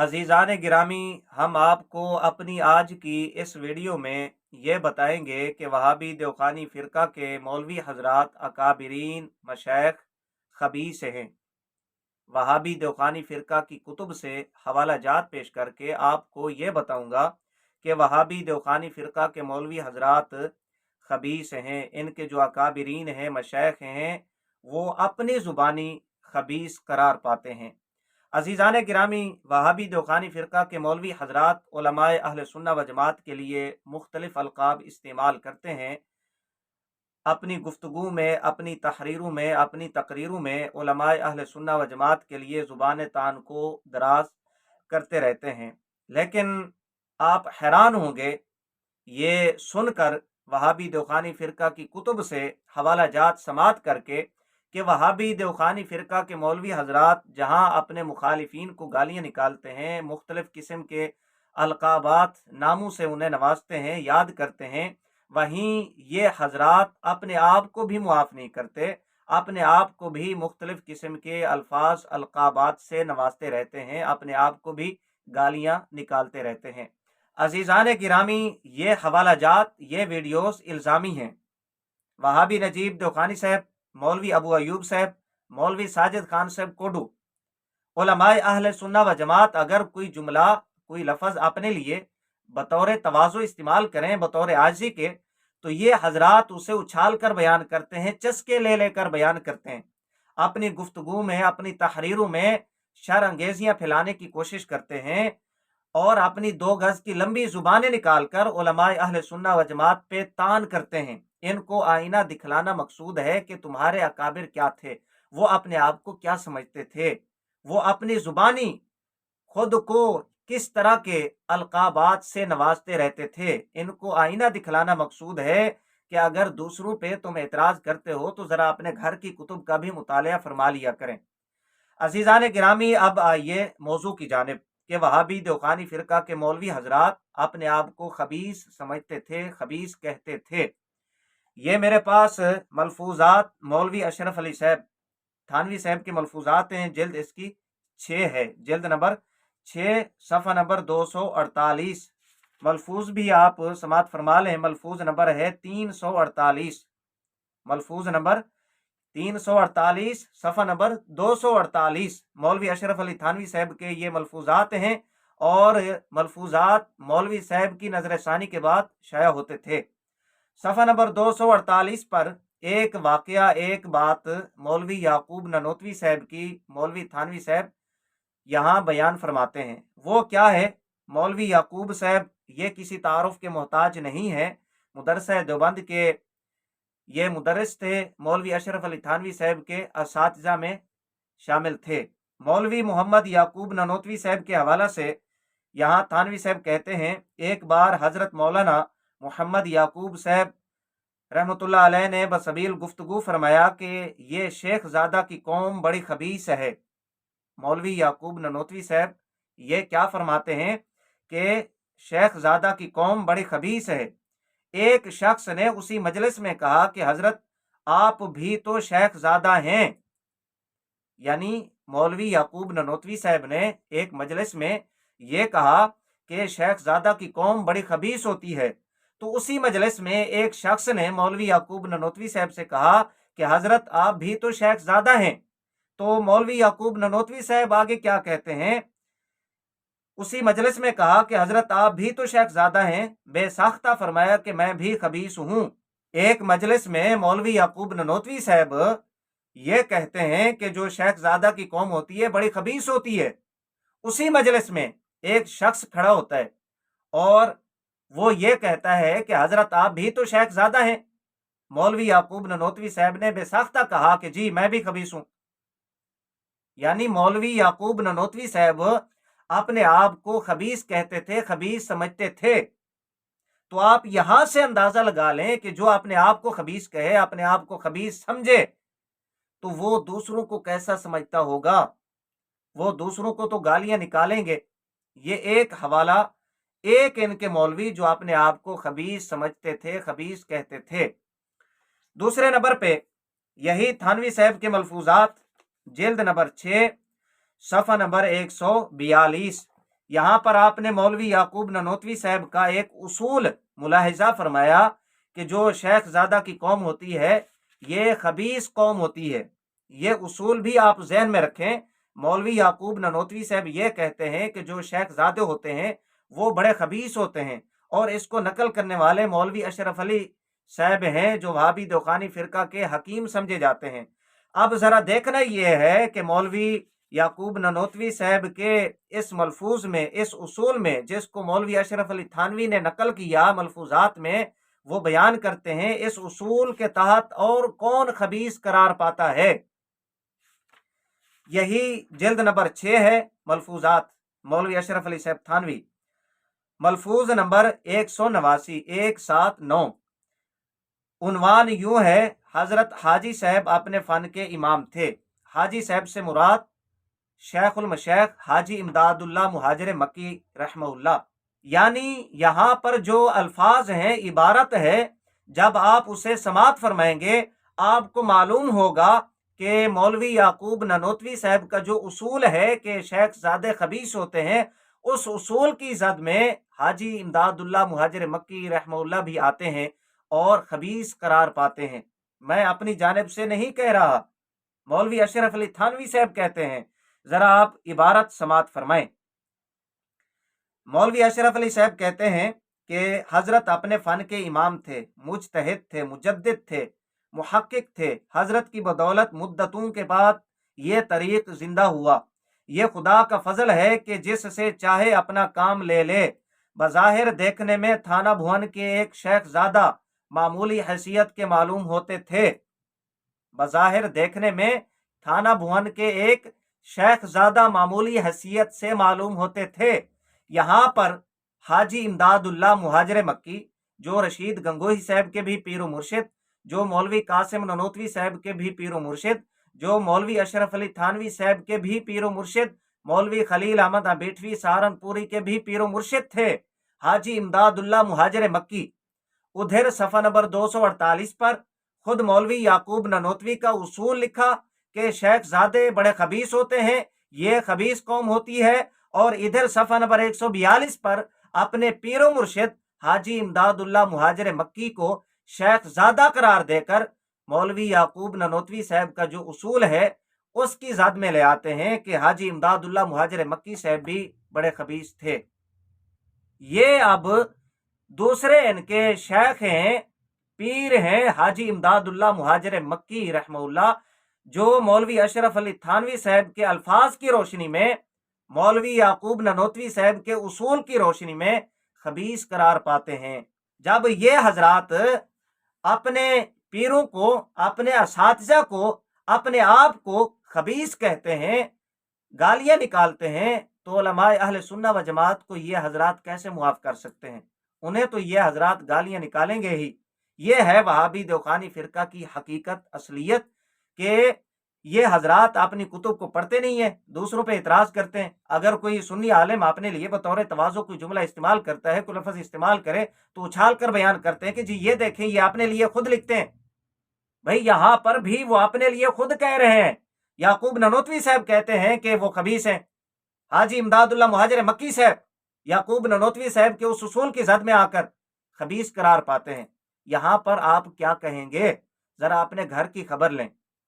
अजीज़ान गिरामी, हम आपको अपनी आज की इस वीडियो में ये बताएंगे कि वहाबी देवखानी फ़िरका के मौलवी हजरात अकाबिरीन मशाइख खबीस हैं। वहाबी देवखानी फ़िरका की कुतुब से हवाला जात पेश करके आपको ये बताऊंगा कि वहाबी देवखानी फ़िरका के मौलवी हजरात खबीस हैं। इनके जो अकाबिरीन हैं, मशाइख हैं, वो अपनी ज़ुबानी खबीस करार पाते हैं। अजीज़ान गिरामी, वहाबी देवखानी फ़िरका के मौलवी हजरात उलमाए अहले सुन्ना व जमात के लिए मुख्तलिफ अलकाब इस्तेमाल करते हैं। अपनी गुफ्तगू में, अपनी तहरीरों में, अपनी तकरीरों में उलमाए अहले सुन्ना व जमात के लिए ज़ुबान तान को दराज करते रहते हैं। लेकिन आप हैरान होंगे ये सुनकर, वहाबी देवखानी फ़िरका की कुतुब से हवाला जात समात करके, कि वहाबी देवखानी फ़िरका के मौलवी हजरात जहाँ अपने मुखालिफिन को गालियाँ निकालते हैं, मुख्तलिफ़ किस्म के अलकाबात नामों से उन्हें नवाजते हैं, याद करते हैं, वहीं ये हजरात अपने आप को भी मुआफ़ नहीं करते, अपने आप को भी मुख्तलिफ़ किस्म के अल्फाज अलकाबात से नवाजते रहते हैं, अपने आप को भी गालियाँ निकालते रहते हैं। अजीज़ान गिरामी, ये हवाला जात, ये वीडियोस इल्ज़ामी हैं। वहाबी नजीब देवखानी साहब, मौलवी अबू अयूब साहब, मौलवी साजिद खान साहब कोडू, उलमाए अहले सुन्ना व जमात अगर कोई जुमला, कोई लफज अपने लिए बतौर तवाज़ु इस्तेमाल करें, बतौर आजी के, तो ये हजरात उसे उछाल कर बयान करते हैं, चस्के ले लेकर बयान करते हैं। अपनी गुफ्तगू में, अपनी तहरीरों में शर अंगेजियां फैलाने की कोशिश करते हैं और अपनी 2 गज की लंबी जुबानें निकालकर उलमाए अहले सुन्ना व जमात पे तान करते हैं। इनको आईना दिखलाना मकसूद है कि तुम्हारे अकाबिर क्या थे, वो अपने आप को क्या समझते थे, वो अपनी जुबानी खुद को किस तरह के अलकाबात से नवाजते रहते थे। इनको आईना दिखलाना मकसूद है कि अगर दूसरों पे तुम एतराज करते हो तो जरा अपने घर की कुतुब का भी मुतालिया फरमा लिया करें। अजीज़ान गिरामी, अब आइए मौजू की जानिब कि वहाबी देवखानी फ़िरका के मौलवी हजरात अपने आप को खबीस समझते थे, खबीस कहते थे। ये मेरे पास मलफूजात मौलवी अशरफ अली साहब थानवी साहब के मलफूजात हैं। जिल्द इसकी 6 है, जिल्द नंबर 6, सफ़ा नंबर 248। मलफूज भी आप समात फरमा लें। मलफूज नंबर है 348, मलफूज नंबर 348, सफ़ा नंबर 248। मौलवी अशरफ अली थानवी साहब के ये मलफूजात हैं और मलफूजात मौलवी साहब की नजर षानी के बाद शाया होते थे। सफ़ा नंबर 248 पर एक वाकया, एक बात मौलवी याकूब ननोतवी साहब की मौलवी थानवी साहब यहाँ बयान फरमाते हैं। वो क्या है? मौलवी याकूब साहब ये किसी तारुफ के मोहताज नहीं है। मुदरसा देवबंद के ये मुदर्रिस थे, मौलवी अशरफ अली थानवी साहब के असातिज़ा में शामिल थे। मौलवी मोहम्मद याकूब ननोतवी साहब के हवाला से यहाँ थानवी साहब कहते हैं, एक बार हजरत मौलाना मोहम्मद याकूब साहब रहमतुल्लाह अलैह ने बसबील गुफ्तगू फरमाया कि ये शेख ज़ादा की कौम बड़ी खबीस है। मौलवी याकूब ननोतवी साहब ये क्या फरमाते हैं कि शेख ज़ादा की कौम बड़ी खबीस है। एक शख्स ने उसी मजलिस में कहा कि हजरत आप भी तो शेख ज़ादा हैं। यानी मौलवी याकूब ननोतवी साहब ने एक मजलिस में ये कहा कि शेख ज़ादा की कौम बड़ी खबीस होती है। तो उसी मजलिस में एक शख्स ने मौलवी याकूब ननोतवी साहब से कहा कि हजरत आप भी तो शेख ज़ादा हैं। तो मौलवी याकूब ननोतवी साहब आगे क्या कहते हैं, उसी मजलिस में कहा कि हजरत आप भी तो शेख ज़ादा हैं। बेसाख्ता फरमाया कि मैं भी खबीस हूँ। एक मजलिस में मौलवी याकूब ननोतवी साहब ये कहते हैं कि जो शेख ज़ादा की कौम होती है बड़ी खबीस होती है। उसी मजलिस में एक शख्स खड़ा होता है और वो ये कहता है कि हजरत आप भी तो शेख ज़ादा हैं। मौलवी याकूब ननोतवी साहब ने बेसाख्ता कहा कि जी मैं भी खबीस हूँ। यानी मौलवी याकूब ननोतवी साहब अपने आप को खबीस कहते थे, खबीस समझते थे। तो आप यहां से अंदाजा लगा लें कि जो अपने आप को खबीस कहे, अपने आप को खबीस समझे, तो वो दूसरों को कैसा समझता होगा। वो दूसरों को तो गालियां निकालेंगे। ये एक हवाला, एक इनके मौलवी जो अपने आप को खबीस समझते थे, खबीस कहते थे। दूसरे नंबर पे यही थानवी साहब के मलफूजात, जिल्द नंबर 6, सफ़ा नंबर 142। यहाँ पर आपने मौलवी याकूब ननोतवी साहब का एक उसूल मुलाहिजा फरमाया कि जो शेख ज़ादा की कौम होती है ये खबीस कौम होती है। ये उसूल भी आप जहन में रखें। मौलवी याकूब ननोतवी साहब ये कहते हैं कि जो शेख ज़ादे होते हैं वो बड़े खबीस होते हैं, और इसको नकल करने वाले मौलवी अशरफ अली साहब हैं जो वहाबी दौखानी फिरका के हकीम समझे जाते हैं। अब ज़रा देखना ये है कि मौलवी याकूब ननोतवी साहब के इस मलफूज में, इस उसूल में, जिसको मौलवी अशरफ अली थानवी ने नकल किया मलफूजात में, वो बयान करते हैं इस उसूल के तहत और कौन खबीस करार पाता है। यही जिल्द नंबर 6 है मलफूजात मौलवी अशरफ अली साहब थानवी। मलफूज नंबर 189 179। उन्वान यूं है, हजरत हाजी साहब अपने फन के इमाम थे। हाजी साहब से मुराद शेखुल मशैख हाजी इमदादुल्लाह मुहाजिर मक्की रहमहुल्लाह। यानी यहाँ पर जो अल्फाज हैं, इबारत है, जब आप उसे समात फरमाएंगे आपको मालूम होगा कि मौलवी याकूब ननोतवी साहब का जो उसूल है कि शेख ज़ादे खबीस होते हैं, उस उसूल की जद में हाजी इमदादुल्लाह मुहाजिर मक्की रहमहुल्लाह भी आते हैं और खबीस करार पाते हैं। मैं अपनी जानिब से नहीं कह रहा, मौलवी अशरफ अली थानवी साहब कहते हैं। जरा आप इबारत समात फरमाएं। मौलवी अशरफ अली साहब कहते हैं कि हजरत अपने फन के इमाम थे, मुजतहिद थे, मुजद्दिद थे, मुहक्किक थे। हजरत की बदौलत मुद्दतों के बाद ये तरीक जिंदा हुआ। ये खुदा का फजल है कि जिससे चाहे अपना काम ले ले। बज़ाहिर देखने में थाना भुवन के एक शेख ज़ादा मामूली हैसियत के मालूम होते थे। बज़ाहिर देखने में थाना भुवन के एक शेख ज़ादा मामूली हैसियत से मालूम होते थे। यहाँ पर हाजी इमदादुल्लाह मुहाजिर मक्की, जो रशीद गंगोही साहब के भी पीर मुर्शिद, जो मौलवी कासिम ननोतवी साहब के भी पीर मुर्शिद, जो मौलवी अशरफ अली थानवी साहब के भी पीर मुर्शिद, मौलवी खलील अहमद अबेठवी सहारनपुरी के भी पीर मुर्शिद थे, हाजी इमदादुल्लाह मुहाजिर मक्की। उधर सफ़ा नंबर 248 पर खुद मौलवी याकूब ननोतवी का उसूल लिखा कि शेख ज़ादे बड़े खबीस होते हैं, ये खबीस कौम होती है। और इधर सफ़ा नंबर 142 पर अपने पीरो मुर्शिद हाजी इमदादुल्लाह मुहाजिर मक्की को शेख ज़ादा करार देकर मौलवी याकूब ननोतवी साहब का जो उसूल है उसकी जद में ले आते हैं कि हाजी इमदादुल्लाह मुहाजिर मक्की साहब भी बड़े खबीस थे। ये अब दूसरे इनके शेख हैं, पीर हैं, हाजी इमदादुल्लाह मुहाजिर मक्की रहमहुल्लाह, जो मौलवी अशरफ अली थानवी साहब के अल्फाज की रोशनी में, मौलवी याकूब ननोतवी साहब के उसूल की रोशनी में खबीस करार पाते हैं। जब ये हजरात अपने पीरों को, अपने असातिज़ा को, अपने आप को खबीस कहते हैं, गालियां निकालते हैं, तो उलमाए अहले सुन्ना व जमात को ये हजरात कैसे मुआफ कर सकते हैं? उन्हें तो ये हजरात गालियां निकालेंगे ही। ये है वहाबी दौखानी फिरका की हकीकत, असलियत, के ये हजरात अपनी कुतुब को पढ़ते नहीं है, दूसरों पे इतराज करते हैं। अगर कोई सुन्नी आलिम अपने लिए बतौर तवाज़ो कोई जुमला इस्तेमाल करता है, कोई लफ्ज़ इस्तेमाल करे, तो उछाल कर बयान करते हैं कि जी ये देखें, ये अपने लिए खुद लिखते हैं। भाई यहाँ पर भी वो अपने लिए खुद कह रहे हैं। याकूब ननोतवी साहब कहते हैं कि वो खबीस हैं। हाजी इमदादुल्लाह मुहाजिर मक्की साहब याकूब ननोतवी साहब के उस उसूल की जद में आकर खबीस करार पाते हैं। यहाँ पर आप क्या कहेंगे? जरा अपने घर की खबर लें।